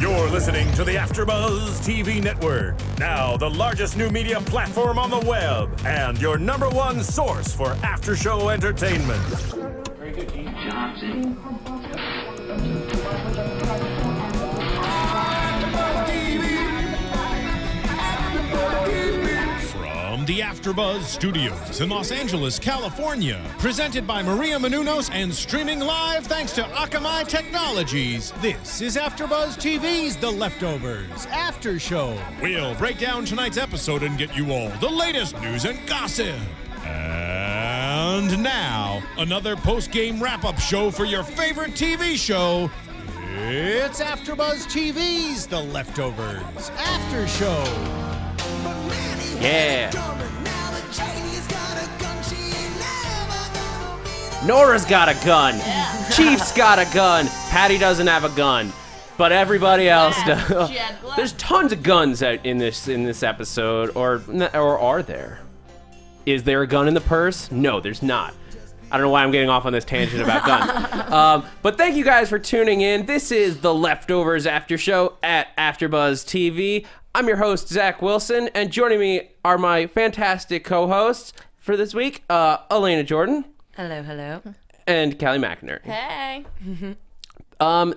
You're listening to the AfterBuzz TV network, now the largest new media platform on the web, and your #1 source for after-show entertainment. Very good, Gene. Johnson. From the AfterBuzz Studios in Los Angeles, California, presented by Maria Menounos and streaming live thanks to Akamai Technologies. This is AfterBuzz TV's The Leftovers After Show. We'll break down tonight's episode and get you all the latest news and gossip. And now, another post-game wrap-up show for your favorite TV show. It's AfterBuzz TV's The Leftovers After Show. Yeah. Nora's got a gun. Yeah. Chief's got a gun. Patty doesn't have a gun, but everybody else does. There's tons of guns in this episode, or are there? Is there a gun in the purse? No, there's not. I don't know why I'm getting off on this tangent about guns. But thank you guys for tuning in. This is The Leftovers After Show at AfterBuzz TV. I'm your host, Zach Wilson, and joining me are my fantastic co-hosts for this week, Alana Jordan. Hello, hello. And Kelly McInerny. Hey.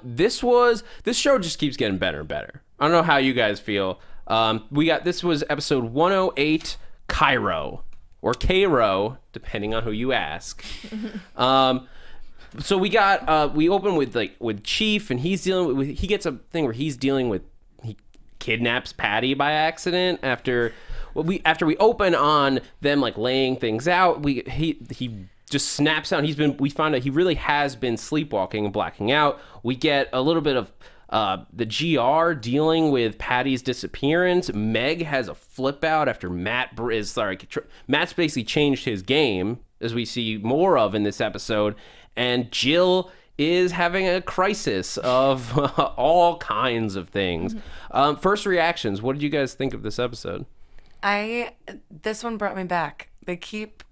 This show just keeps getting better and better. I don't know how you guys feel. This was episode 108, Cairo, or Cairo, depending on who you ask. So we open with Chief, and he gets a thing where he's dealing with, he kidnaps Patty by accident after we open on them like laying things out. He just snaps out. We find out he really has been sleepwalking and blacking out. We get a little bit of the GR dealing with Patty's disappearance. Meg has a flip out after Matt's basically changed his game, as we see more of in this episode. And Jill is having a crisis of all kinds of things. First reactions. What did you guys think of this episode? This one brought me back. They keep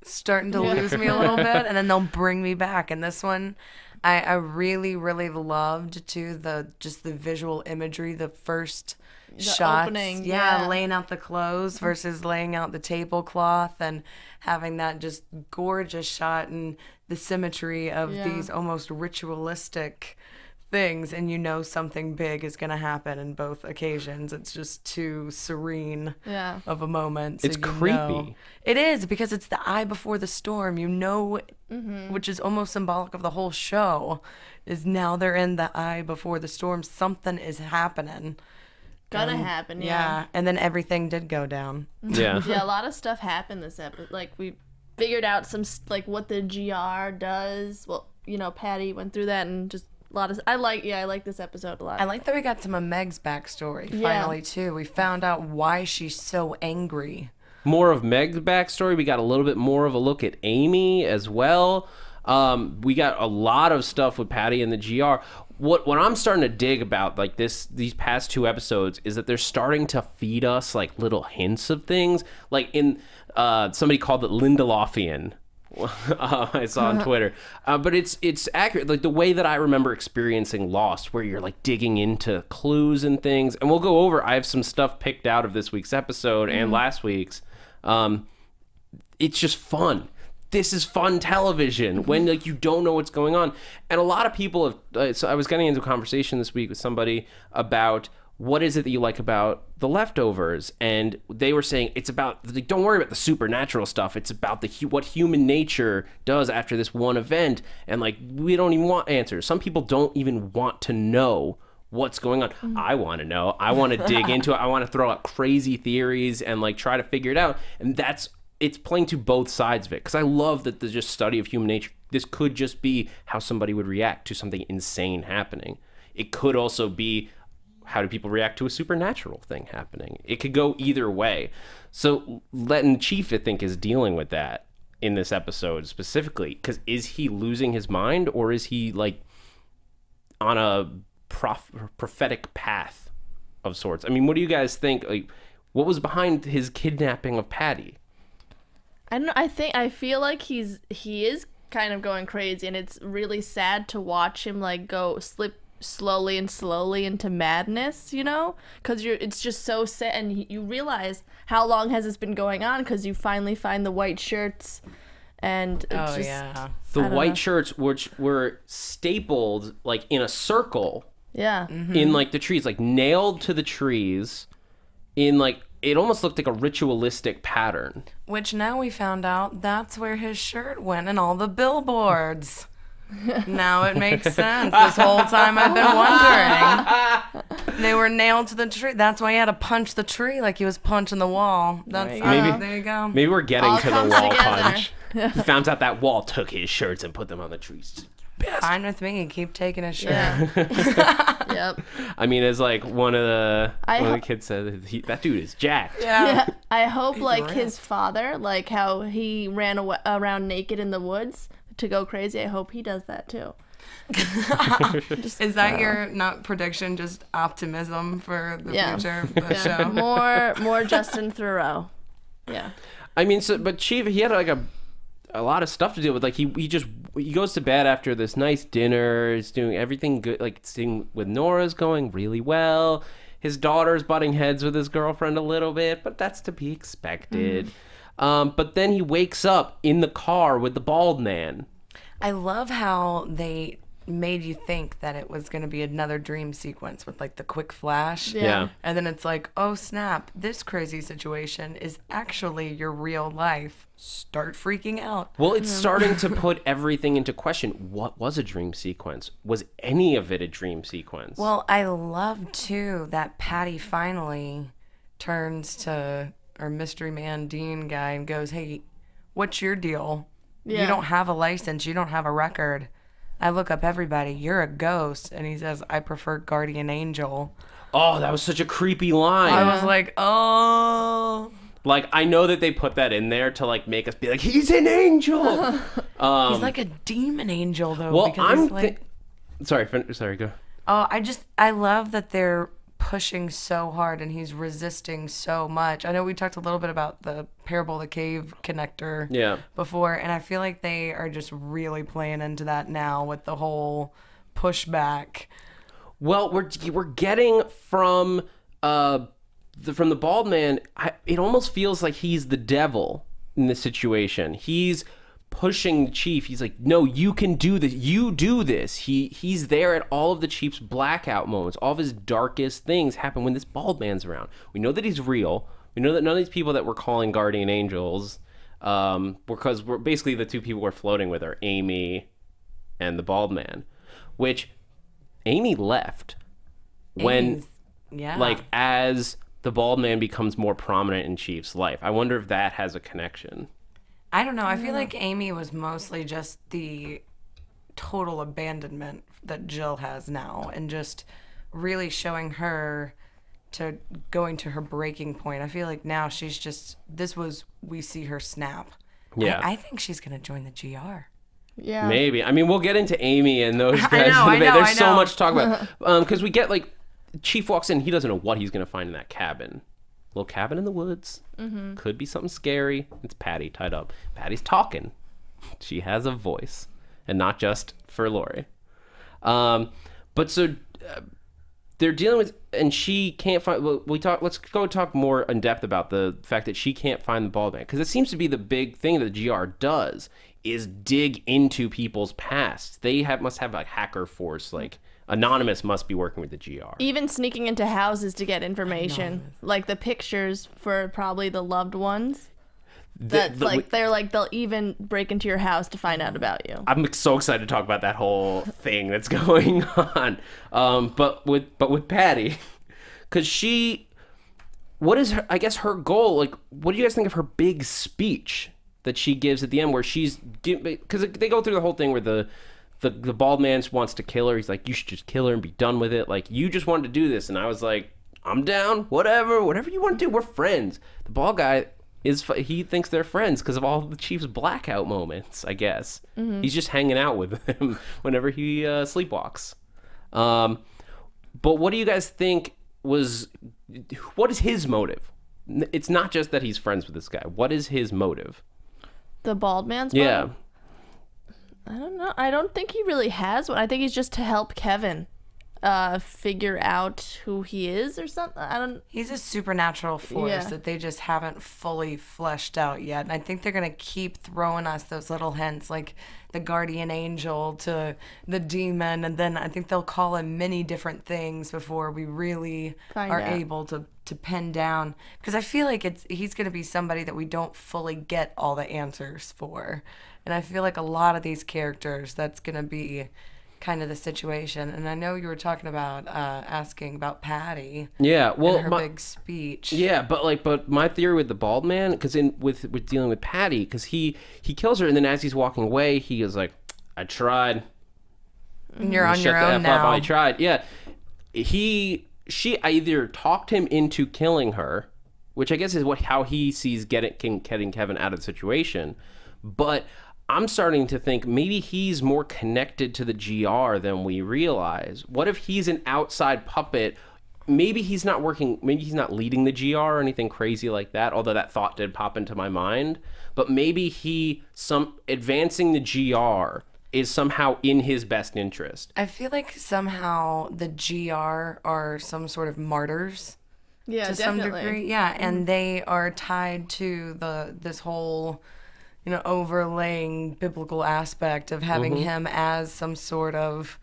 starting to lose me a little bit, and then they'll bring me back. And this one, I really, really loved too, the visual imagery, the first shots. Opening, yeah, laying out the clothes versus laying out the tablecloth, and having that just gorgeous shot and the symmetry of these almost ritualistic things, and you know something big is going to happen in both occasions. It's just too serene of a moment. So it's creepy. It is, because it's the eye before the storm, which is almost symbolic of the whole show, is now they're in the eye before the storm. Something is happening. Gonna happen, yeah. And then everything did go down. Yeah. Yeah, a lot of stuff happened this episode. Like, we figured out some, like, what the GR does. Well, Patty went through that, and just a lot of... I like this episode a lot. I like that we got some of Meg's backstory, finally, too. We found out why she's so angry. More of Meg's backstory. We got a little bit more of a look at Amy as well. We got a lot of stuff with Patty and the GR. What I'm starting to dig about like these past 2 episodes is that they're starting to feed us like little hints of things. Like in somebody called it Lindeloffian. I saw on Twitter, but it's accurate. Like the way that I remember experiencing Lost, where you're like digging into clues and things. And we'll go over. I have some stuff picked out of this week's episode and last week's. It's just fun. This is fun television when like you don't know what's going on. And a lot of people have, so I was getting into a conversation this week with somebody about what is it that you like about The Leftovers, and they were saying it's about, like, don't worry about the supernatural stuff, it's about what human nature does after this one event. And like, we don't even want answers. Some people don't even want to know what's going on. I want to know. I want to dig into it. I want to throw out crazy theories and like try to figure it out. And it's playing to both sides of it, because I love that the just study of human nature, this could just be how somebody would react to something insane happening. It could also be, how do people react to a supernatural thing happening? It could go either way. So letting Chief, I think, is dealing with that in this episode specifically, because is he losing his mind, or is he like on a prophetic path of sorts? I mean, what do you guys think? Like, what was behind his kidnapping of Patty? I don't know. I feel like he is kind of going crazy, and it's really sad to watch him like go slip slowly into madness, you know, because it's just so sad, and you realize how long has this been going on, because you finally find the white shirts, and it's the white shirts, which were stapled like in a circle, in like the trees, like nailed to the trees, in like, it almost looked like a ritualistic pattern. Which now we found out that's where his shirt went in all the billboards. Now it makes sense. This whole time I've been wondering. They were nailed to the tree. That's why he had to punch the tree like he was punching the wall. That's there you go. Maybe we're getting All to the comes wall together. punch. He found out that wall took his shirts and put them on the trees. Fine with me. Keep taking his shirt. Yep. I mean, as like one of the kids said, that dude is jacked. Yeah. I hope like his father, like how he ran around naked in the woods to go crazy. I hope he does that too. Is that your not prediction, just optimism for the future of the show? More Justin Theroux. Yeah. I mean, but Chief, he had like a lot of stuff to deal with. Like he goes to bed after this nice dinner. He's doing everything good. Like seeing with Nora's going really well. His daughter's butting heads with his girlfriend a little bit, but that's to be expected. But then he wakes up in the car with the bald man. I love how they made you think that it was going to be another dream sequence with like the quick flash. Yeah. And then it's like, oh snap, this crazy situation is actually your real life. Start freaking out. Well, it's starting to put everything into question. What was a dream sequence? Was any of it a dream sequence? Well, I love too that Patty finally turns to our mystery man Dean guy and goes, hey, what's your deal? You don't have a license. You don't have a record. I look up everybody. You're a ghost. And he says, I prefer guardian angel. Oh, that was such a creepy line. I was like, oh. Like, I know that they put that in there to, like, make us be like, he's an angel. He's like a demon angel, though. Well, because he's like... Sorry, go. Oh, I love that they're pushing so hard and he's resisting so much. I know we talked a little bit about the Parable of the Cave connector before, and I feel like they are just really playing into that now with the whole pushback. Well, we're getting from the bald man. It almost feels like he's the devil in this situation. He's pushing the chief. He's like, no, you can do this. You do this. He's there at all of the chief's blackout moments. All of his darkest things happen when this bald man's around. We know that he's real. We know that none of these people that we're calling guardian angels, because we're basically the two people we're floating with are Amy and the bald man, which Amy left when, like, as the bald man becomes more prominent in Chief's life. I wonder if that has a connection. I don't know. I feel like Amy was mostly just the total abandonment that Jill has now and just really showing her to going to her breaking point. I feel like now she's just, we see her snap. Yeah. I think she's going to join the GR. Yeah. Maybe. I mean, we'll get into Amy and those guys. There's so much to talk about. Because we get, like, Chief walks in. He doesn't know what he's going to find in that cabin. Little cabin in the woods. Could be something scary. It's Patty tied up. Patty's talking. She has a voice, and not just for Lori. But so they're dealing with, and she can't find. Well, let's go talk more in depth about the fact that she can't find the bald man, because it seems to be the big thing that the GR does is dig into people's pasts. They must have a hacker force, like. Anonymous must be working with the GR. Even sneaking into houses to get information. Like the pictures for probably the loved ones. They'll even break into your house to find out about you. I'm so excited to talk about that whole thing that's going on. But with Patty, because what is her, I guess her goal, like, what do you guys think of her big speech that she gives at the end where because they go through the whole thing where the bald man wants to kill her. He's like, you should just kill her and be done with it. Like, you just wanted to do this. And I was like, I'm down. Whatever you want to do. We're friends. The bald guy, he thinks they're friends because of all the Chief's blackout moments, I guess. He's just hanging out with him whenever he sleepwalks. But what do you guys think what is his motive? It's not just that he's friends with this guy. What is his motive? The bald man's motive? I don't know. I don't think he really has one. I think he's just to help Kevin. figure out who he is or something. I don't. He's a supernatural force Yeah. that they just haven't fully fleshed out yet. And I think they're going to keep throwing us those little hints, like the guardian angel to the demon. And then I think they'll call him many different things before we really Find are out. able to pin down. Because I feel like he's going to be somebody that we don't fully get all the answers for. And I feel like a lot of these characters, that's going to be kind of the situation. And I know you were talking about asking about Patty. Yeah, well, and her big speech. Yeah, but my theory with the bald man, because with dealing with Patty, because he kills her, and then as he's walking away, he is like, "I tried. And you're on Shut your the own F up, now. I tried." Yeah, she either talked him into killing her, which I guess is how he sees getting Kevin out of the situation, but I'm starting to think maybe he's more connected to the GR than we realize. What if he's an outside puppet? Maybe he's not working, maybe he's not leading the GR or anything crazy like that, although that thought did pop into my mind. But maybe advancing the GR is somehow in his best interest. I feel like somehow the GR are some sort of martyrs Yeah, to some degree. Yeah, and they are tied to this whole, overlaying biblical aspect of having him as some sort of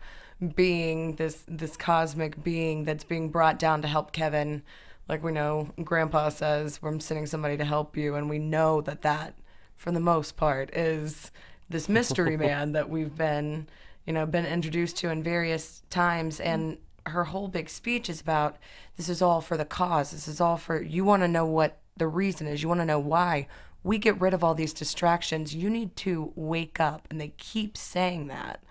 being, this cosmic being that's being brought down to help Kevin. Like we know Grandpa says, "I'm sending somebody to help you," and we know that for the most part is this mystery man that we've been introduced to in various times. And her whole big speech is about, this is all for the cause. This is all for, you want to know what the reason is. You want to know why. We get rid of all these distractions. You need to wake up. And they keep saying that.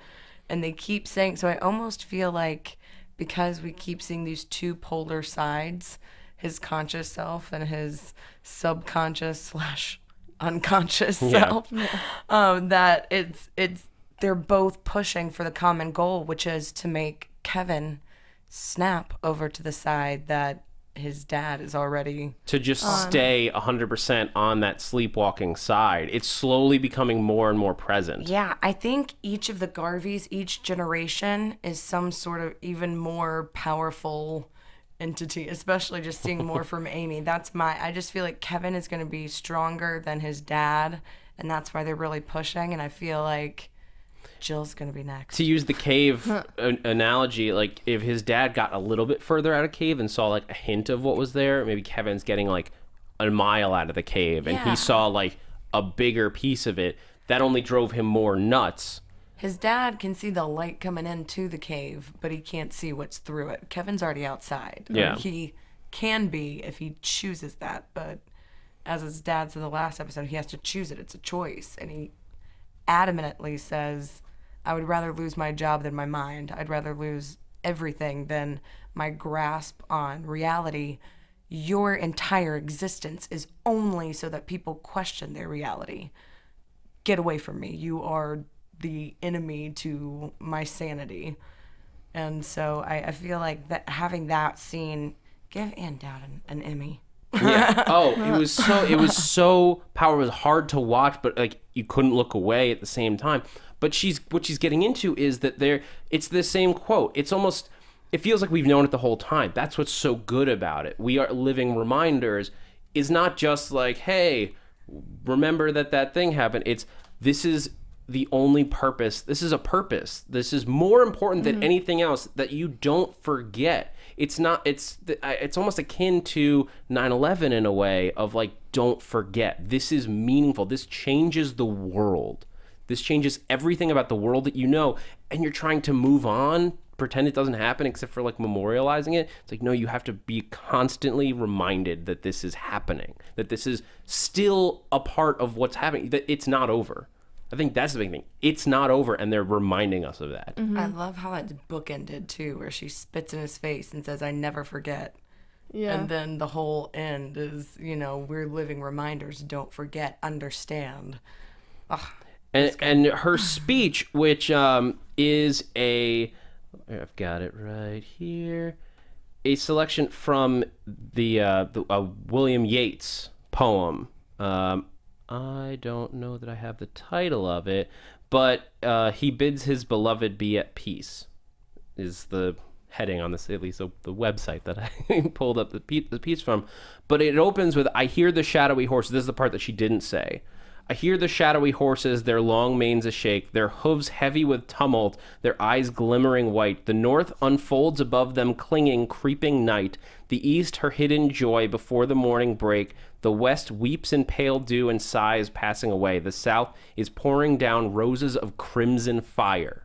And they keep saying, so I almost feel like because we keep seeing these two polar sides, his conscious self and his subconscious / unconscious self, that they're both pushing for the common goal, which is to make Kevin snap over to the side that his dad is already to just stay 100% on that sleepwalking side. It's slowly becoming more and more present. Yeah, I think each of the Garveys, each generation is some sort of even more powerful entity, especially just seeing more from Amy. I just feel like Kevin is going to be stronger than his dad, and that's why they're really pushing, and I feel like Jill's going to be next. To use the cave analogy, like if his dad got a little bit further out of cave and saw like a hint of what was there, maybe Kevin's getting like a mile out of the cave and he saw like a bigger piece of it, that only drove him more nuts. His dad can see the light coming into the cave, but he can't see what's through it. Kevin's already outside. Yeah. He can be if he chooses that, but as his dad said in the last episode, he has to choose it. It's a choice. And he adamantly says, I would rather lose my job than my mind. I'd rather lose everything than my grasp on reality. Your entire existence is only so that people question their reality. Get away from me. You are the enemy to my sanity. And so I feel like that having that scene, give Ann Dowd an Emmy. Yeah. Oh, it was so powerful. It was hard to watch, but like you couldn't look away at the same time. But what she's getting into is that it's the same quote. It's almost, it feels like we've known it the whole time. That's what's so good about it. We are living reminders. Is not just like, hey, remember that thing happened. This is the only purpose. This is a purpose. This is more important than anything else, that you don't forget. It's almost akin to 9/11 in a way of like, don't forget. This is meaningful. This changes the world. This changes everything about the world that you know, and you're trying to move on, pretend it doesn't happen except for like memorializing it. It's like, no, you have to be constantly reminded that this is happening, that this is still a part of what's happening, that it's not over. I think that's the big thing. It's not over, and they're reminding us of that. I love how it's bookended too, where she spits in his face and says, I never forget. Yeah. And then the whole end is, we're living reminders. Don't forget, understand. Ugh. And her speech, which is I've got it right here, a selection from the William Yeats poem. I don't know that I have the title of it, but he bids his beloved be at peace is the heading on this, at least the website that I pulled up the piece from. But it opens with, I hear the shadowy horses. This is the part that she didn't say. I hear the shadowy horses, their long manes ashake, their hooves heavy with tumult, their eyes glimmering white. The north unfolds above them, clinging, creeping night. The east her hidden joy before the morning break. The west weeps in pale dew and sighs passing away. The south is pouring down roses of crimson fire.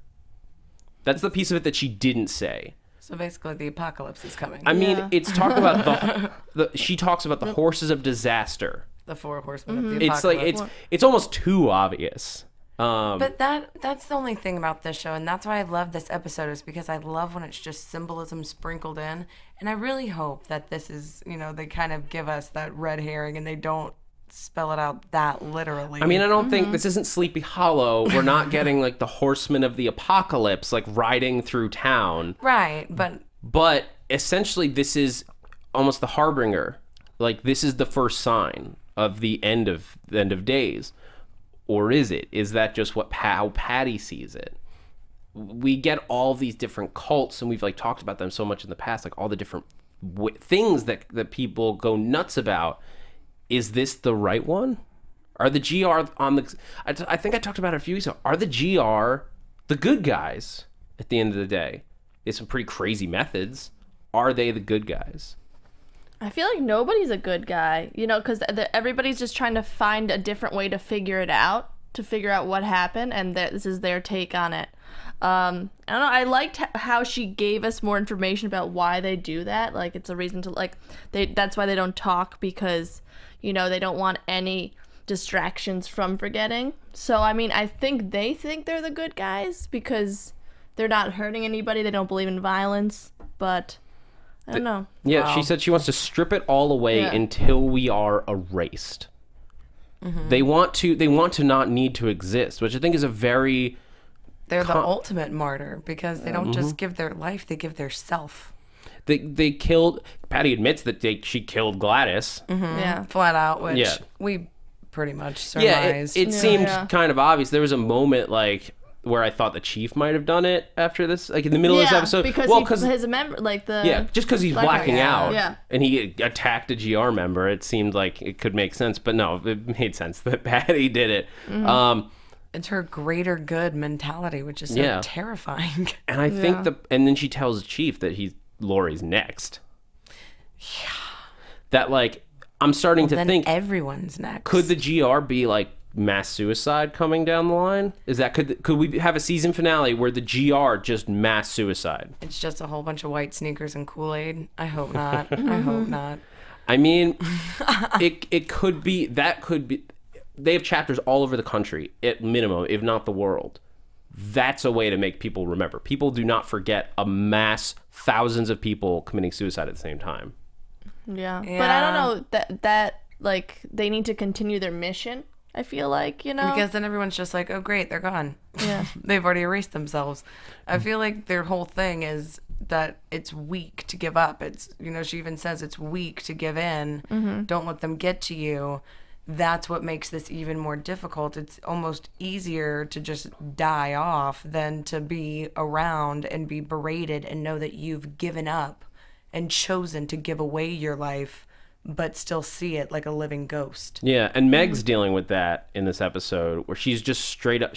That's the piece of it that she didn't say. So basically, the apocalypse is coming. I mean, it's talk about she talks about the horses of disaster. The 4 horsemen of the apocalypse. It's like it's almost too obvious. But that's the only thing about this show, and that's why I love this episode, is because I love when it's just symbolism sprinkled in. And I really hope that this is, you know, they kind of give us that red herring and they don't spell it out that literally. I mean, I don't think this isn't Sleepy Hollow. We're not getting like the horsemen of the apocalypse like riding through town. Right, but essentially this is almost the harbinger. Like, this is the first sign of the end of days. Or is it? Is that just how Patty sees it? We get all these different cults, and we've like talked about them so much in the past, like all the different things that people go nuts about. Is this the right one? Are the GR on the... I think I talked about it a few weeks ago. Are the GR the good guys at the end of the day? It's some pretty crazy methods. Are they the good guys? I feel like nobody's a good guy, you know, because everybody's just trying to find a different way to figure it out, to figure out what happened, and this is their take on it. I don't know, I liked how she gave us more information about why they do that. Like, it's a reason to, like, that's why they don't talk, because, you know, they don't want any distractions from forgetting. So, I mean, I think they think they're the good guys because they're not hurting anybody, they don't believe in violence, but... I don't know. Yeah, wow. She said she wants to strip it all away until we are erased. Mm-hmm. They want to not need to exist, which I think is a very... They're the ultimate martyr because they don't just give their life, they give their self. They killed... Patty admits that she killed Gladys. Mm-hmm. Yeah, flat out, which we pretty much surmised. Yeah, it seemed kind of obvious. There was a moment, like... where I thought the chief might have done it after this, like in the middle of this episode. Because his member, like the just because he's blacking out, and he attacked a GR member, it seemed like it could make sense. But no, it made sense that Patty did it. Mm-hmm. It's her greater good mentality, which is so terrifying. And I think and then she tells the chief that Lori's next. Yeah, that like I'm starting to think everyone's next. Could the GR be like mass suicide coming down the line? Is that could we have a season finale where the GR just mass suicide? It's just a whole bunch of white sneakers and Kool-Aid. I hope not. I hope not. I mean, it could be. That could be. They have chapters all over the country, at minimum, if not the world. That's a way to make people remember. People do not forget a mass thousands of people committing suicide at the same time. Yeah. But I don't know that like they need to continue their mission. I feel like, you know, because then everyone's just like, oh great, they're gone. Yeah. They've already erased themselves. I feel like their whole thing is that it's weak to give up. It's, you know, she even says it's weak to give in. Mm-hmm. Don't let them get to you. That's what makes this even more difficult. It's almost easier to just die off than to be around and be berated and know that you've given up and chosen to give away your life, but still see it like a living ghost. Yeah, and Meg's dealing with that in this episode, where she's just straight up.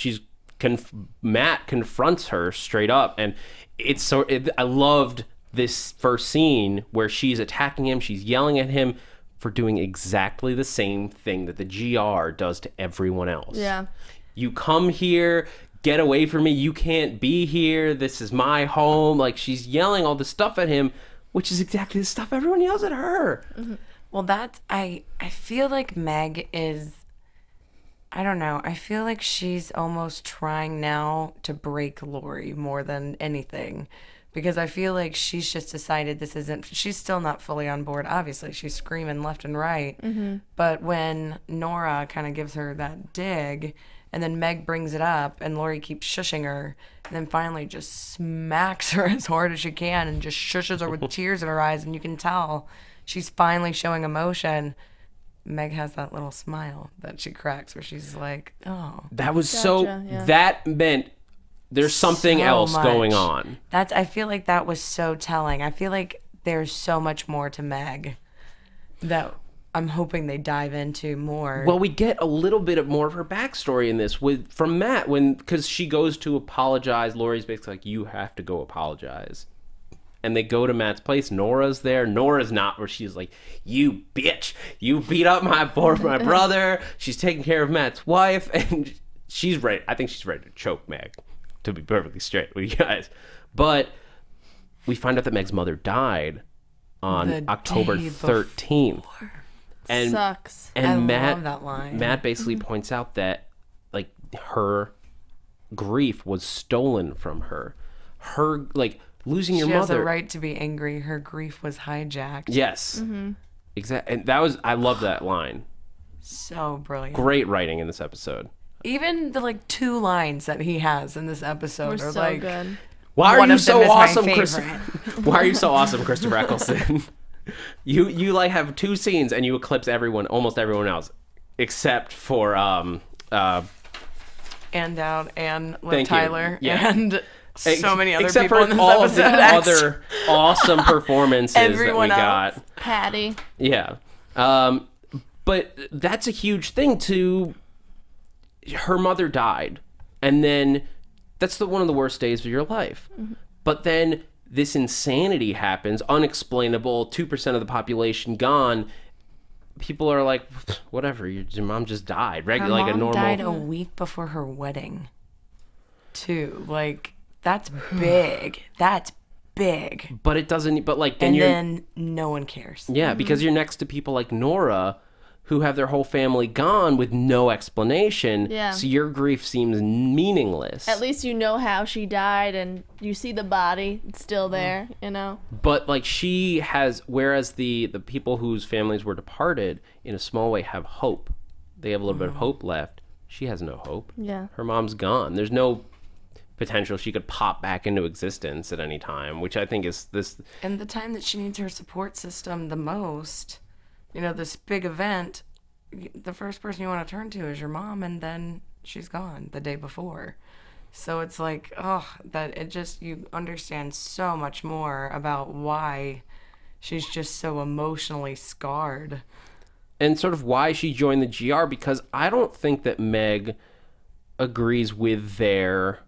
Matt confronts her straight up, and it's so. I loved this first scene where she's attacking him. She's yelling at him for doing exactly the same thing that the GR does to everyone else. Yeah, you come here. Get away from me. You can't be here. This is my home. Like, she's yelling all this stuff at him, which is exactly the stuff everyone yells at her. Mm-hmm. Well, that's, I feel like Meg is, I don't know, I feel like she's almost trying now to break Lori more than anything. Because I feel like she's just decided this isn't, she's still not fully on board. Obviously, she's screaming left and right. Mm-hmm. But when Nora kind of gives her that dig, and then Meg brings it up, and Lori keeps shushing her, and then finally just smacks her as hard as she can and just shushes her with tears in her eyes, and you can tell she's finally showing emotion. Meg has that little smile that she cracks where she's like, oh. That was that meant There's something else going on. I feel like that was so telling. I feel like there's so much more to Meg that I'm hoping they dive into more. Well, we get a little bit more of her backstory in this from Matt because she goes to apologize. Laurie's basically like, you have to go apologize. And they go to Matt's place. Nora's there. Nora's not, where she's like, you bitch. You beat up my brother. She's taking care of Matt's wife. And she's ready. I think she's ready to choke Meg, to be perfectly straight with you guys. But we find out that Meg's mother died on October 13th. And, sucks. And I love that line. Matt basically points out that like her grief was stolen from her. Her like losing your mother. She has a right to be angry. Her grief was hijacked. Yes. Exactly. And I love that line. So brilliant. Great writing in this episode. Even the like 2 lines that he has in this episode We're are so like good. Why are you so awesome, Christopher Eccleston? You like have 2 scenes and you eclipse almost everyone else, except for and Dowd and Liv Tyler and so many other except people for in this all episode. of the other awesome performances Everyone that we else. got. Patty. Yeah, but that's a huge thing. Her mother died, and then that's one of the worst days of your life. But then this insanity happens, unexplainable, 2% of the population gone. People are like, whatever, your mom just died. Her like mom a normal. died a week before her wedding, too. Like, that's big. That's big. But it doesn't, but like, then then no one cares. Yeah, because you're next to people like Nora, who have their whole family gone with no explanation. Yeah. So your grief seems meaningless. At least you know how she died, and you see the body. It's still there, you know? But like she has, whereas the people whose families were departed, in a small way, have hope. They have a little bit of hope left. She has no hope. Yeah. Her mom's gone. There's no potential she could pop back into existence at any time, which I think is this. And the time that she needs her support system the most, you know, this big event, the first person you want to turn to is your mom, and then she's gone the day before. So it's like, you understand so much more about why she's just so emotionally scarred. And sort of why she joined the GR, because I don't think that Meg agrees with their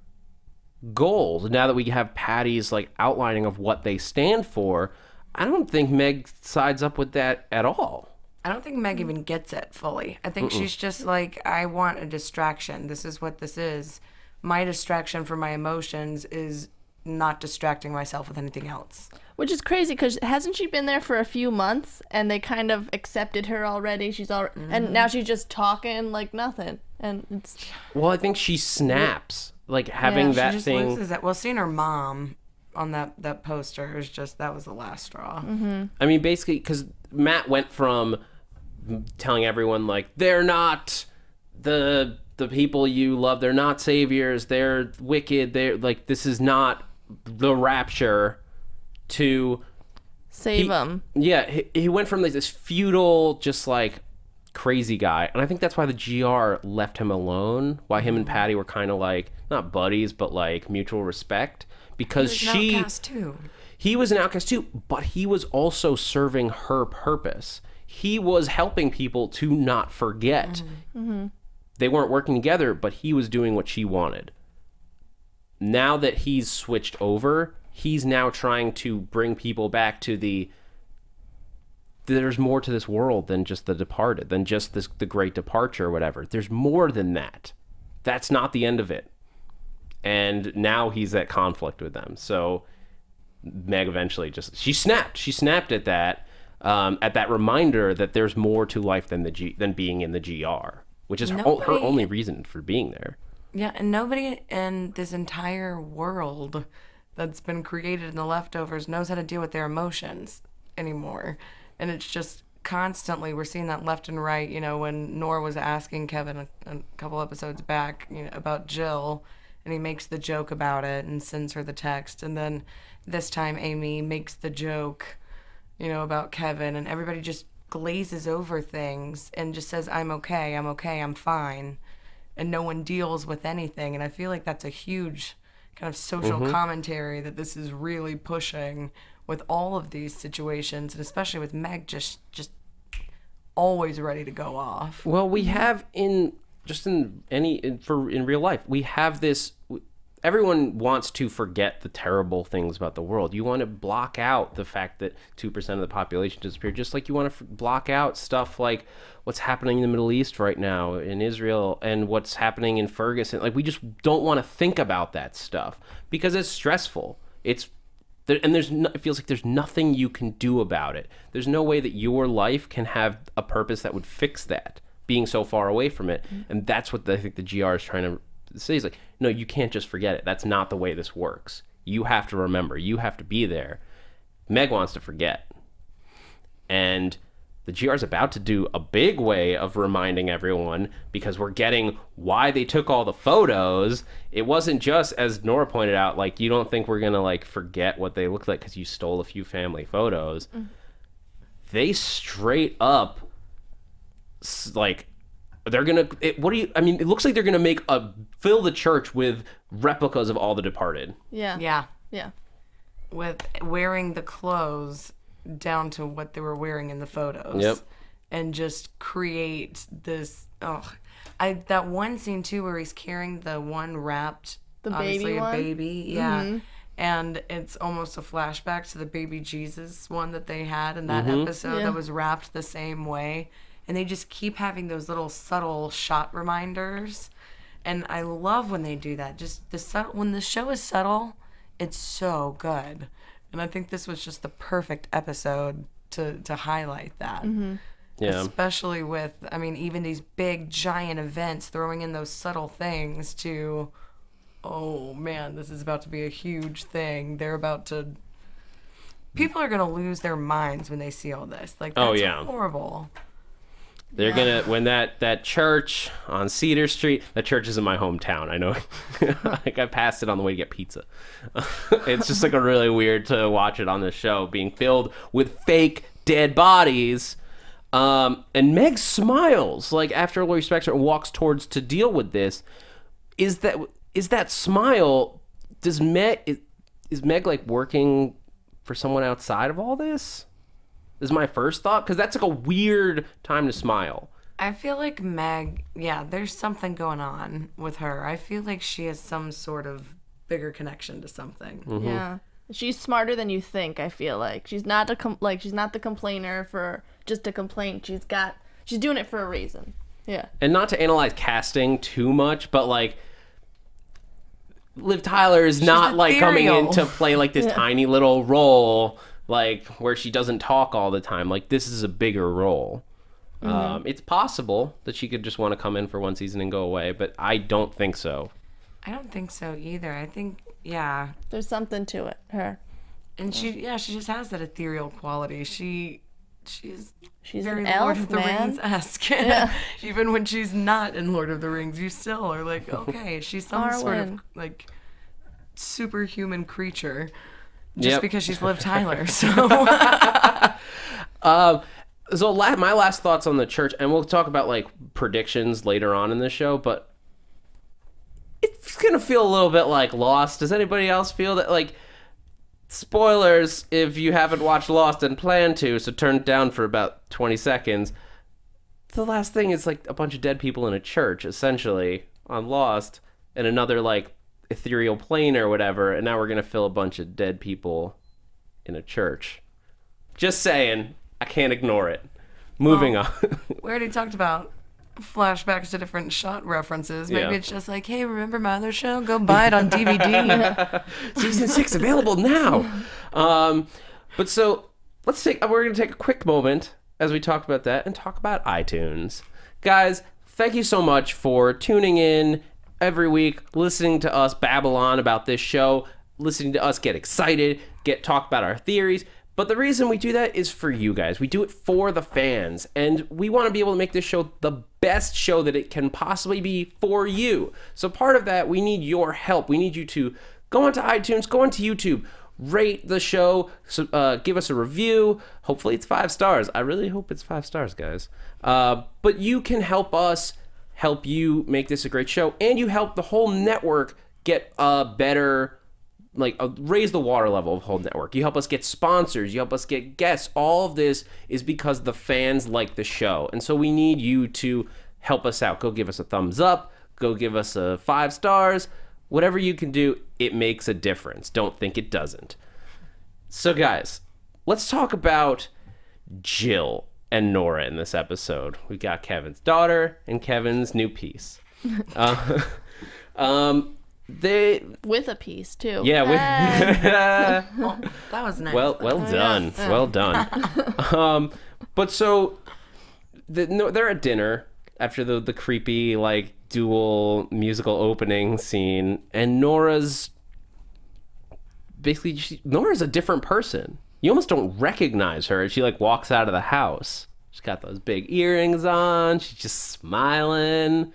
goals. Now that we have Patty's like outlining of what they stand for, I don't think Meg sides up with that at all. I don't think Meg even gets it fully. I think she's just like, I want a distraction. This is what this is. My distraction for my emotions is not distracting myself with anything else. Which is crazy, because hasn't she been there for a few months, and they kind of accepted her already? And now she's just talking like nothing. And it's... Well, I think she snaps. Like having that she just thing. loses that. Well, seeing her mom on that poster is just, that was the last straw. I mean, basically, because Matt went from telling everyone like they're not the people you love, they're not saviors, they're wicked, they're like, this is not the Rapture, to save them. Yeah, he went from like this feudal, just like crazy guy, and I think that's why the GR left him alone. Why him and Patty were kind of like not buddies, but like mutual respect, because He was an outcast too. He was an outcast too, but he was also serving her purpose. He was helping people to not forget. They weren't working together, but he was doing what she wanted. Now that he's switched over, he's now trying to bring people back to there's more to this world than just the departed, than just the great departure or whatever. There's more than that. That's not the end of it. And now he's at conflict with them. So Meg eventually she snapped at that reminder that there's more to life than being in the GR, which is her only reason for being there. Yeah, and nobody in this entire world that's been created in the Leftovers knows how to deal with their emotions anymore. And it's just constantly, we're seeing that left and right. You know, when Nora was asking Kevin a couple episodes back, you know, about Jill, and he makes the joke about it and sends her the text. And then this time Amy makes the joke, you know, about Kevin, and everybody just glazes over things and just says, I'm okay, I'm fine. And no one deals with anything. And I feel like that's a huge kind of social commentary that this is really pushing with all of these situations, and especially with Meg just always ready to go off. Well, we have in real life, we have this. Everyone wants to forget the terrible things about the world. You want to block out the fact that 2% of the population disappeared, just like you want to block out stuff like what's happening in the Middle East right now, in Israel, and what's happening in Ferguson. Like, we just don't want to think about that stuff because it's stressful. It feels like there's nothing you can do about it. There's no way that your life can have a purpose that would fix that, being so far away from it. And that's what I think the GR is trying to say. Is like, no, you can't just forget it. That's not the way this works. You have to remember. You have to be there. Meg wants to forget. And the GR is about to do a big way of reminding everyone, because we're getting why they took all the photos. It wasn't just, as Nora pointed out, like, you don't think we're going to, like, forget what they look like because you stole a few family photos. They straight up, like, they're going to, it looks like they're going to fill the church with replicas of all the departed. Yeah. With wearing the clothes down to what they were wearing in the photos. Yep. And just create this, that one scene too where he's carrying the one wrapped, The obviously baby a one? baby, yeah. And it's almost a flashback to the baby Jesus one that they had in that episode that was wrapped the same way. And they just keep having those little subtle shot reminders. And I love when they do that. Just when the show is subtle, it's so good. And I think this was just the perfect episode to highlight that. Yeah. Especially with, even these big, giant events, throwing in those subtle things to, oh man, this is about to be a huge thing. People are going to lose their minds when they see all this. Like, that's horrible. They're gonna, when that church on Cedar Street, that church is in my hometown. I know, like, I passed it on the way to get pizza. It's just like a really weird to watch it on the show, being filled with fake dead bodies. And Meg smiles, like, after Laurie Spector walks towards to deal with this. Is that smile? Is Meg like working for someone outside of all this? Is my first thought, because that's like a weird time to smile. I feel like Meg, there's something going on with her. I feel like she has some sort of bigger connection to something. Yeah, she's smarter than you think. I feel like she's not she's not the complainer for just a complaint. She's doing it for a reason. Yeah. And not to analyze casting too much, but like, Liv Tyler is not like coming in to play like this tiny little role, like, where she doesn't talk all the time. Like, this is a bigger role. It's possible that she could just want to come in for one season and go away, but I don't think so. I don't think so either. I think, there's something to it, her. And she just has that ethereal quality. She's very an elf, Lord of the man. Rings-esque. Yeah. Even when she's not in Lord of the Rings, you still are like, okay, she's some sort of, like, superhuman creature. Just because she's Liv Tyler, so. So my last thoughts on the church, and we'll talk about like predictions later on in the show, but it's gonna feel a little bit like Lost. Does anybody else feel that? Like, spoilers if you haven't watched Lost and plan to, so turn it down for about 20 seconds. The last thing is like a bunch of dead people in a church, essentially, on Lost, and another like ethereal plane or whatever, and now we're gonna fill a bunch of dead people in a church. Just saying, I can't ignore it. Moving on. We already talked about flashbacks to different shot references. Maybe it's just like, hey, remember my other show? Go buy it on DVD. Season 6 available now. But so we're gonna take a quick moment as we talk about that and talk about iTunes. Guys, thank you so much for tuning in every week, listening to us babble on about this show, listening to us get excited, talk about our theories. But the reason we do that is for you guys. We do it for the fans, and we want to be able to make this show the best show that it can possibly be for you. So part of that, we need your help. We need you to go onto iTunes, go onto YouTube, rate the show, give us a review. Hopefully it's 5 stars. I really hope it's 5 stars, guys. But you can help us help you make this a great show, and you help the whole network get a better, raise the water level of the whole network. You help us get sponsors. You help us get guests. All of this is because the fans like the show. And so we need you to help us out. Go give us a thumbs up. Go give us a 5 stars. Whatever you can do, it makes a difference. Don't think it doesn't. So guys, let's talk about Jill and Nora in this episode. We got Kevin's daughter and Kevin's new piece. They with a piece too. Yeah, Oh, that was nice. well done. Yeah. Well done. But so they're at dinner after the creepy dual musical opening scene, and Nora's a different person. You almost don't recognize her as she walks out of the house. She's got those big earrings on. She's just smiling,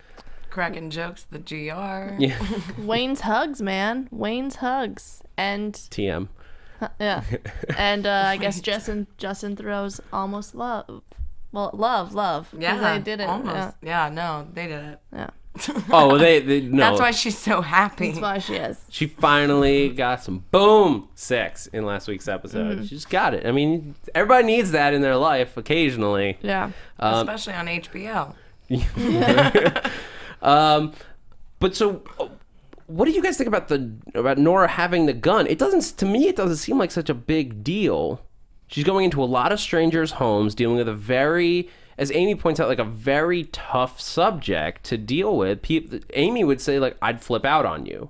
cracking jokes. The GR. Yeah. Wayne's hugs, man. Wayne's hugs. And TM. yeah. And I guess Justin Theroux's almost love. Well, love. 'Cause Yeah, they did it. almost. Yeah, no, they did it. Yeah. Oh, they no. That's why she's so happy. That's why she is. She finally got some boom sex in last week's episode. Mm-hmm. She just got it. I mean, everybody needs that in their life occasionally. Yeah. Especially on HBO. But so, what do you guys think about Nora having the gun? To me, it doesn't seem like such a big deal. She's going into a lot of strangers' homes, dealing with a very, as Amy points out, a very tough subject to deal with. Amy would say, I'd flip out on you.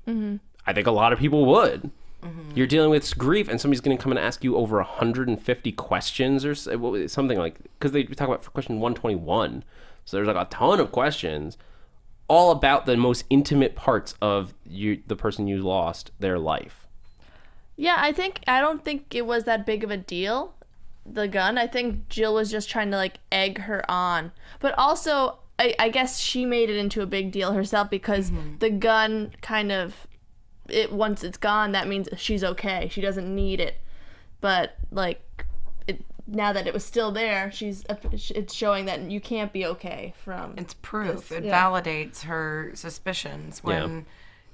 Mm-hmm. I think a lot of people would. Mm-hmm. You're dealing with grief, and somebody's going to come and ask you over 150 questions or something because they talk about for question 121. So there's a ton of questions, all about the most intimate parts of the person you lost, their life. Yeah, I don't think it was that big of a deal, the gun. I think Jill was just trying to egg her on. But also, I guess she made it into a big deal herself because the gun kind of, once it's gone, that means she's okay. She doesn't need it. But now that it was still there, it's showing that you can't be okay from. It's proof. This, it validates her suspicions when,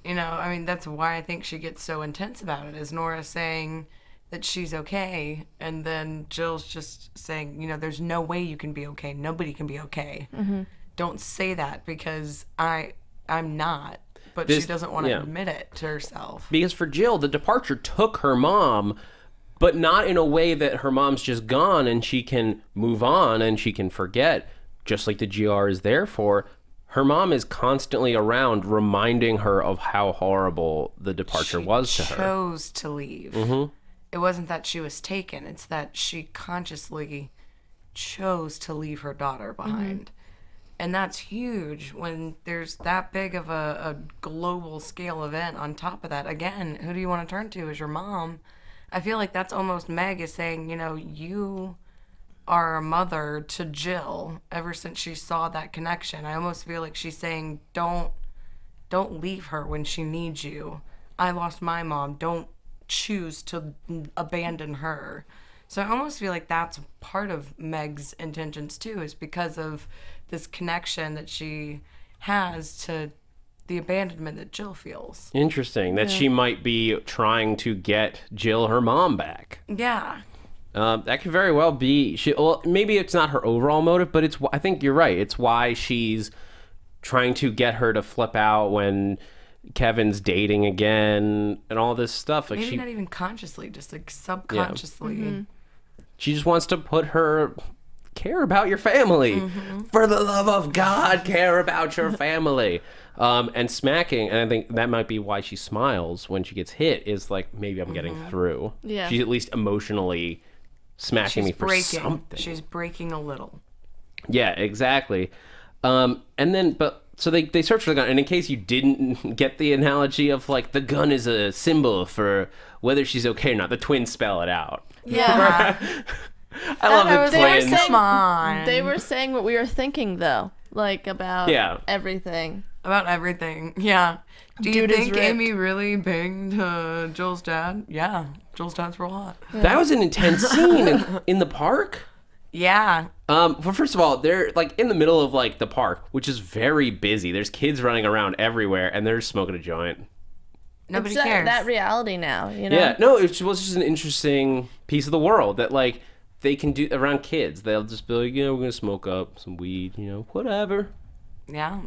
that's why I think she gets so intense about it, is Nora saying that she's okay, and then Jill's just saying, there's no way you can be okay. Nobody can be okay. Mm-hmm. Don't say that because I'm not. But she doesn't want to admit it to herself. Because for Jill, the departure took her mom, but not in a way that her mom's just gone and she can move on and she can forget, just like the GR is there for. Her mom is constantly around reminding her of how horrible the departure was to her. She chose to leave. Mm-hmm. It wasn't that she was taken. It's that she consciously chose to leave her daughter behind. Mm-hmm. And that's huge when there's that big of a global scale event on top of that. Again, who do you want to turn to as your mom? I feel like that's almost Meg is saying, you are a mother to Jill ever since she saw that connection. I almost feel like she's saying, don't leave her when she needs you. I lost my mom. Don't choose to abandon her. So I almost feel like that's part of Meg's intentions too, is because of this connection that she has to the abandonment that Jill feels. Interesting. That she might be trying to get Jill her mom back. Yeah. That could very well be. Maybe it's not her overall motive, but I think you're right. It's why she's trying to get her to flip out when Kevin's dating again and all this stuff. Maybe not even consciously, just subconsciously. Yeah. Mm-hmm. She just wants to put her care about your family. Mm-hmm. For the love of God, care about your family. And smacking, and I think that might be why she smiles when she gets hit, is maybe I'm getting through. Yeah. She's at least emotionally smacking me for something. She's breaking a little. Yeah, exactly. So they search for the gun, and in case you didn't get the analogy of the gun is a symbol for whether she's okay or not, the twins spell it out. Yeah. I love the twins. Come on. They were saying what we were thinking, though, about everything. About everything, yeah. Do you Dude is think ripped. Amy really banged Joel's dad? Yeah, Joel's dad's real hot. That was an intense scene in the park. Yeah. Well, first of all, they're like in the middle of like the park, which is very busy. There's kids running around everywhere, and they're smoking a joint. Nobody It's cares. that reality now, you know? Yeah, no, it was just an interesting piece of the world that like they can do around kids. They'll just be like, we're gonna smoke up some weed, whatever. Yeah.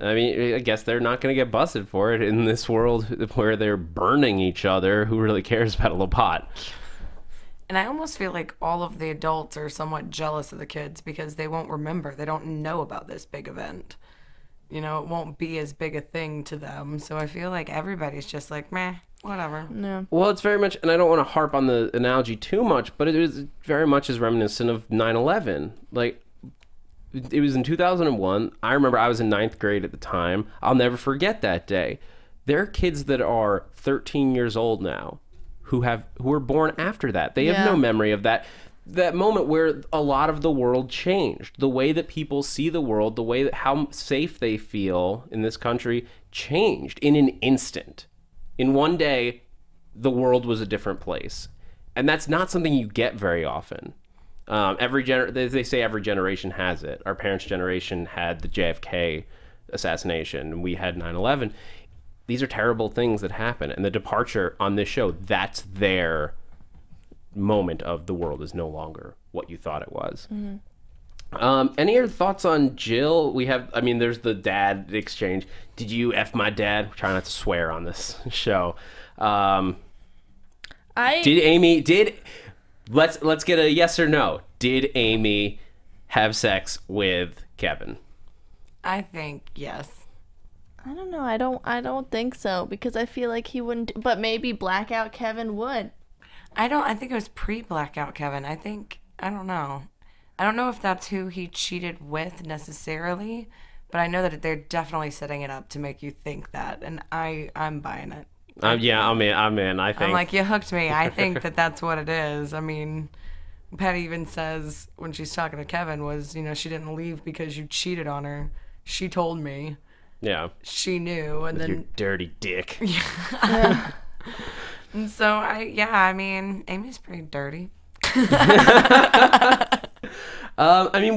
I mean, I guess they're not gonna get busted for it in this world where they're burning each other. Who really cares about a little pot? And I almost feel like all of the adults are somewhat jealous of the kids because they won't remember. They don't know about this big event. It won't be as big a thing to them. So I feel like everybody's just like, meh, whatever. No. Well, it's very much, and I don't want to harp on the analogy too much, but it is very much as reminiscent of 9/11. Like, it was in 2001. I remember I was in 9th grade at the time. I'll never forget that day. There are kids that are 13 years old now who were born after that. They have no memory of that moment where a lot of the world changed. The way that people see the world, the way that how safe they feel in this country changed in an instant. In one day, the world was a different place. And that's not something you get very often. They say every generation has it. Our parents' generation had the JFK assassination, and we had 9/11. These are terrible things that happen. And the departure on this show, that's their moment of the world is no longer what you thought it was. Any other thoughts on Jill? There's the dad exchange. Did you F my dad? Try not to swear on this show. Let's get a yes or no. Did Amy have sex with Kevin? I think yes. I don't know. I don't think so because I feel like he wouldn't. But maybe blackout Kevin would. I think it was pre-blackout Kevin. I don't know. I don't know if that's who he cheated with necessarily, but I know that they're definitely setting it up to make you think that, and I'm buying it. I'm in. I think. I'm like, you hooked me. I think that's what it is. I mean, Patty even says when she's talking to Kevin was, she didn't leave because you cheated on her. She told me. Yeah. She knew, and then your dirty dick. Yeah. And so Amy's pretty dirty. We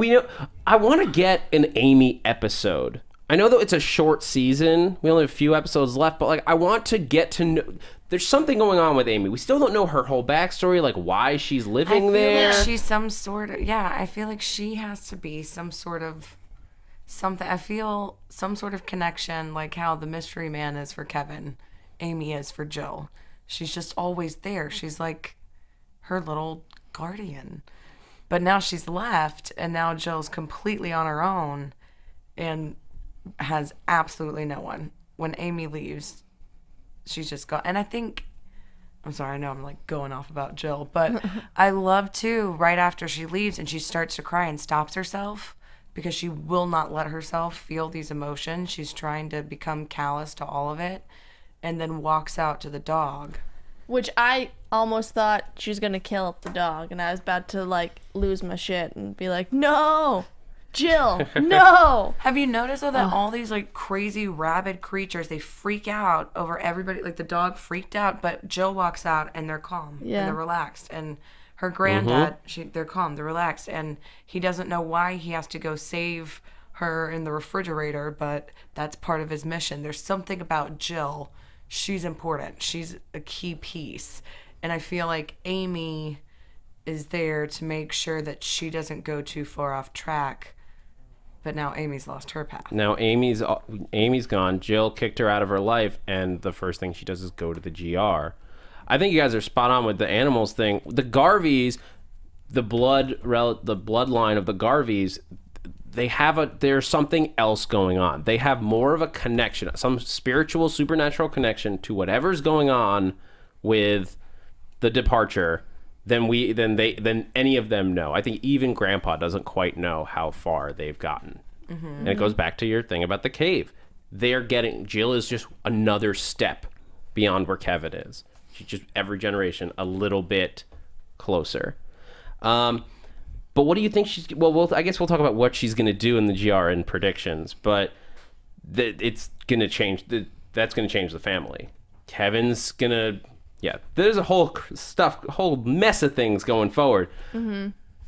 know. I want to get an Amy episode. I know that it's a short season. We only have a few episodes left, but like I want to get to know. There's something going on with Amy. We still don't know her whole backstory, like why she's living there. Like she's some sort of I feel like she has to be some sort of something. I feel some sort of connection, like how the mystery man is for Kevin, Amy is for Jill. She's just always there. She's like her little guardian. But now she's left, and now Jill's completely on her own and has absolutely no one. When Amy leaves, she's just gone. And I think, I'm sorry, I know I'm like going off about Jill, but I love too, right after she leaves and she starts to cry and stops herself because she will not let herself feel these emotions. She's trying to become callous to all of it. And then walks out to the dog. Which I almost thought she was going to kill the dog. And I was about to, like, lose my shit and be like, no, Jill, no. Have you noticed, though, that all these, like, crazy rabid creatures, they freak out over everybody. Like, the dog freaked out, but Jill walks out and they're calm. Yeah. And they're relaxed. And her granddad, they're calm, they're relaxed. And he doesn't know why he has to go save her in the refrigerator, but that's part of his mission. There's something about Jill. She's important. She's a key piece. And I feel like Amy is there to make sure that she doesn't go too far off track. But now Amy's lost her path. Now Amy's gone. Jill kicked her out of her life, and the first thing she does is go to the GR. I think you guys are spot on with the animals thing. The Garveys, the bloodline of the Garveys, there's something else going on. They have more of a connection, some spiritual, supernatural connection to whatever's going on with the departure than any of them know. I think even Grandpa doesn't quite know how far they've gotten. And it goes back to your thing about the cave. Jill is just another step beyond where Kevin is. She's just every generation a little bit closer. But what do you think I guess we'll talk about what she's going to do in the GR in predictions, but it's going to change. That's going to change the family. Kevin's going to, there's a whole mess of things going forward.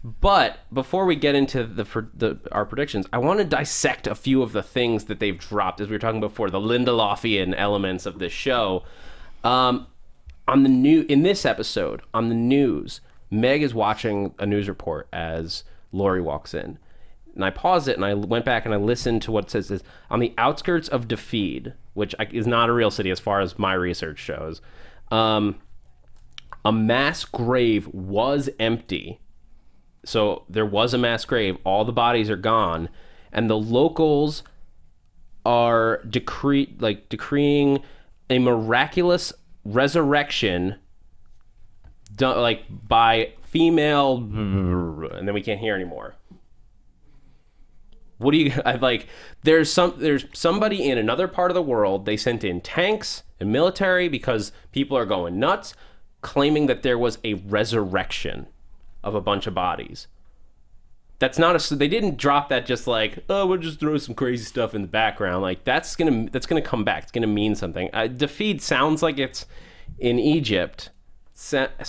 But before we get into our predictions, I want to dissect a few of the things that they've dropped, as we were talking before, the Lindeloffian elements of this show. In this episode, on the news, Meg is watching a news report as Lori walks in. And I paused it and I went back and I listened to what it says. On the outskirts of Defeed, which is not a real city as far as my research shows, a mass grave was empty. So there was a mass grave. All the bodies are gone. And the locals are decreeing a miraculous resurrection by female, and then we can't hear anymore. What do you like? There's somebody in another part of the world. They sent in tanks and military because people are going nuts, claiming that there was a resurrection of a bunch of bodies. That's not they didn't drop that just like, oh, we'll just throw some crazy stuff in the background. Like that's gonna come back. It's gonna mean something. Defeat sounds like it's in Egypt,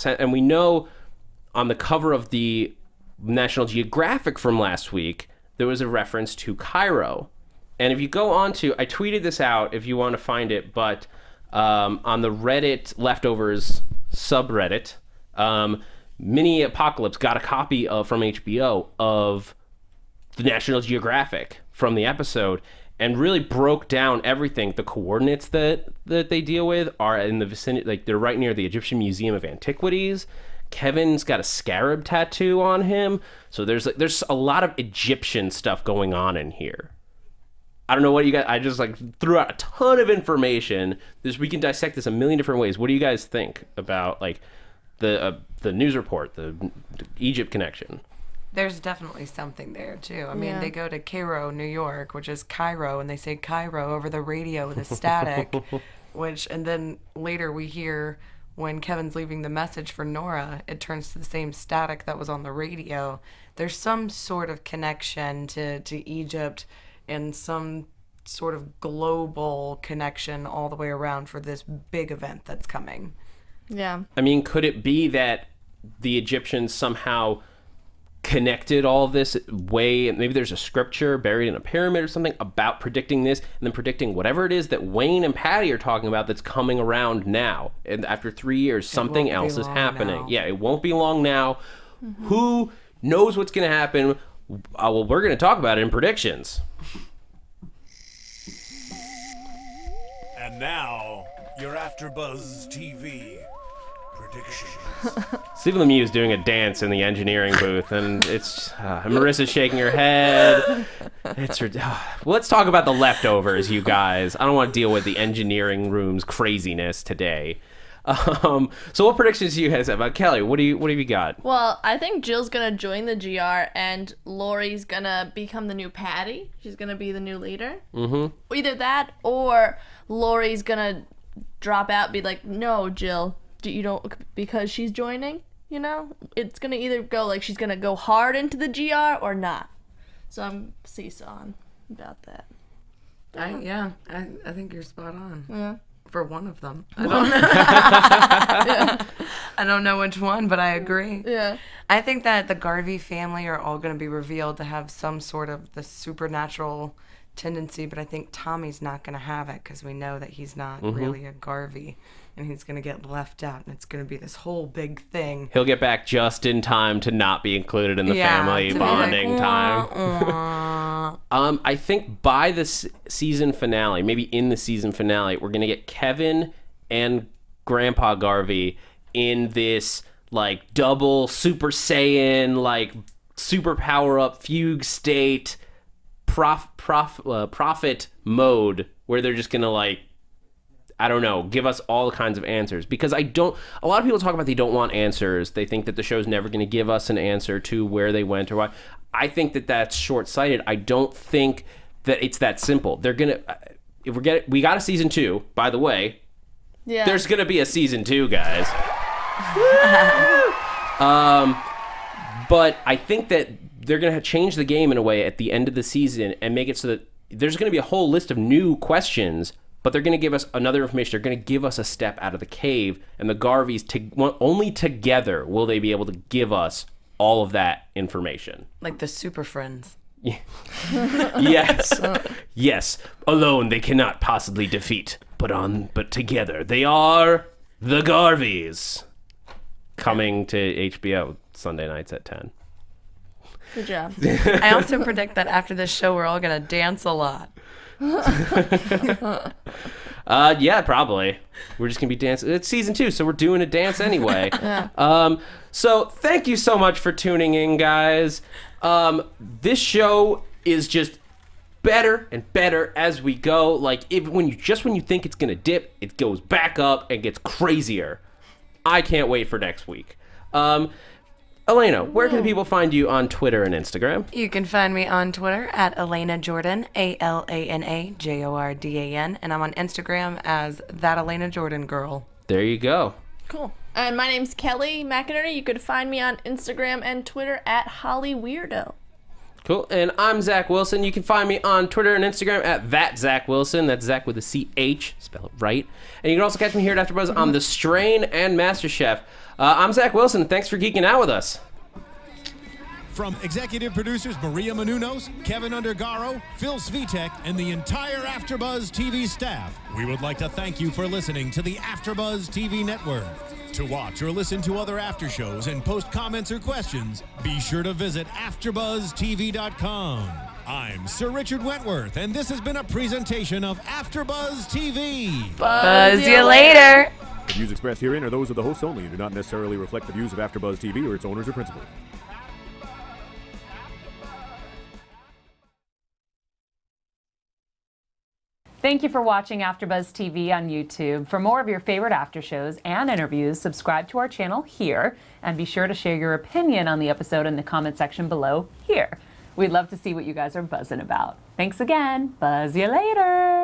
and we know on the cover of the National Geographic from last week there was a reference to Cairo. And if you go on to, I tweeted this out if you want to find it, but on the Reddit Leftovers subreddit, Mini Apocalypse got a copy from HBO of the National Geographic from the episode and really broke down everything. The coordinates that they deal with are in the vicinity, like they're right near the Egyptian Museum of Antiquities. Kevin's got a scarab tattoo on him. So there's a lot of Egyptian stuff going on in here. I don't know what you guys, I just threw out a ton of information. We can dissect this a million different ways. What do you guys think about the news report, the Egypt connection? There's definitely something there too. I mean, they go to Cairo, New York, which is Cairo, and they say Cairo over the radio with a static, and then later we hear when Kevin's leaving the message for Nora, it turns to the same static that was on the radio. There's some sort of connection to Egypt and some sort of global connection all the way around for this big event that's coming. Yeah. I mean, could it be that the Egyptians somehow connected all this way? Maybe there's a scripture buried in a pyramid or something about predicting this, and then predicting whatever it is that Wayne and Patty are talking about that's coming around now. And after 3 years, something else is happening. Now. Yeah, it won't be long now. Mm-hmm. Who knows what's going to happen? Well, we're going to talk about it in predictions. And now, your AfterBuzz TV predictions. Stephen Lemieux is doing a dance in the engineering booth, and it's Marissa's shaking her head. Let's talk about the leftovers, you guys. I don't want to deal with the engineering room's craziness today. So what predictions do you guys have? Kelly, what have you got? Well, I think Jill's gonna join the GR, and Lori's gonna become the new Patty. She's gonna be the new leader. Mm-hmm. Either that, or Lori's gonna drop out, be like, "No, Jill, you don't," because she's joining. You know, it's gonna either go like she's gonna go hard into the GR or not. So I'm seesawing about that. I think you're spot on. Yeah. For one of them. I don't know which one, but I agree. Yeah. I think that the Garvey family are all going to be revealed to have some sort of the supernatural tendency, but I think Tommy's not going to have it because we know that he's not really a Garvey, and he's going to get left out, and it's going to be this whole big thing. He'll get back just in time to not be included in the family bonding time. I think by the season finale, maybe in the season finale, we're going to get Kevin and Grandpa Garvey in this double Super Saiyan, super power up fugue state prophet mode where they're just gonna I don't know, give us all kinds of answers, because a lot of people talk about they don't want answers. They think that the show's never going to give us an answer to where they went or why. I think that that's short-sighted. I don't think that it's that simple. They're gonna we got a season 2, by the way. Yeah. There's gonna be a season 2, guys. But I think that they're going to change the game in a way at the end of the season and make it so that there's going to be a whole list of new questions, but they're going to give us another information. They're going to give us a step out of the cave, and the Garveys, only together will they be able to give us all of that information. Like the Super Friends. Yes. Yes. Alone they cannot possibly defeat, but together they are the Garveys. Coming to HBO Sunday nights at 10. Good job. I also predict that after this show, we're all going to dance a lot. Yeah, probably. We're just going to be dancing. It's season 2, so we're doing a dance anyway. Yeah. So thank you so much for tuning in, guys. This show is just better and better as we go. Like, when you think it's going to dip, it goes back up and gets crazier. I can't wait for next week. Elena, where can people find you on Twitter and Instagram? You can find me on Twitter at Alana Jordan, ALANA JORDAN, and I'm on Instagram as That Alana Jordan Girl. There you go. Cool. And my name's Kelly McInerney. You could find me on Instagram and Twitter at HollyWeirdo. Cool. And I'm Zach Wilson. You can find me on Twitter and Instagram at ThatZachWilson. That's Zach with a CH. Spell it right. And you can also catch me here at AfterBuzz on The Strain and MasterChef. I'm Zach Wilson. Thanks for geeking out with us. From executive producers Maria Menounos, Kevin Undergaro, Phil Svitek, and the entire AfterBuzz TV staff, we would like to thank you for listening to the AfterBuzz TV network. To watch or listen to other after shows and post comments or questions, be sure to visit AfterBuzzTV.com. I'm Sir Richard Wentworth, and this has been a presentation of AfterBuzz TV. Buzz you later. The views expressed herein are those of the hosts only and do not necessarily reflect the views of AfterBuzz TV or its owners or principals. Thank you for watching AfterBuzz TV on YouTube. For more of your favorite after shows and interviews, subscribe to our channel here, and be sure to share your opinion on the episode in the comment section below here. We'd love to see what you guys are buzzing about. Thanks again. Buzz you later.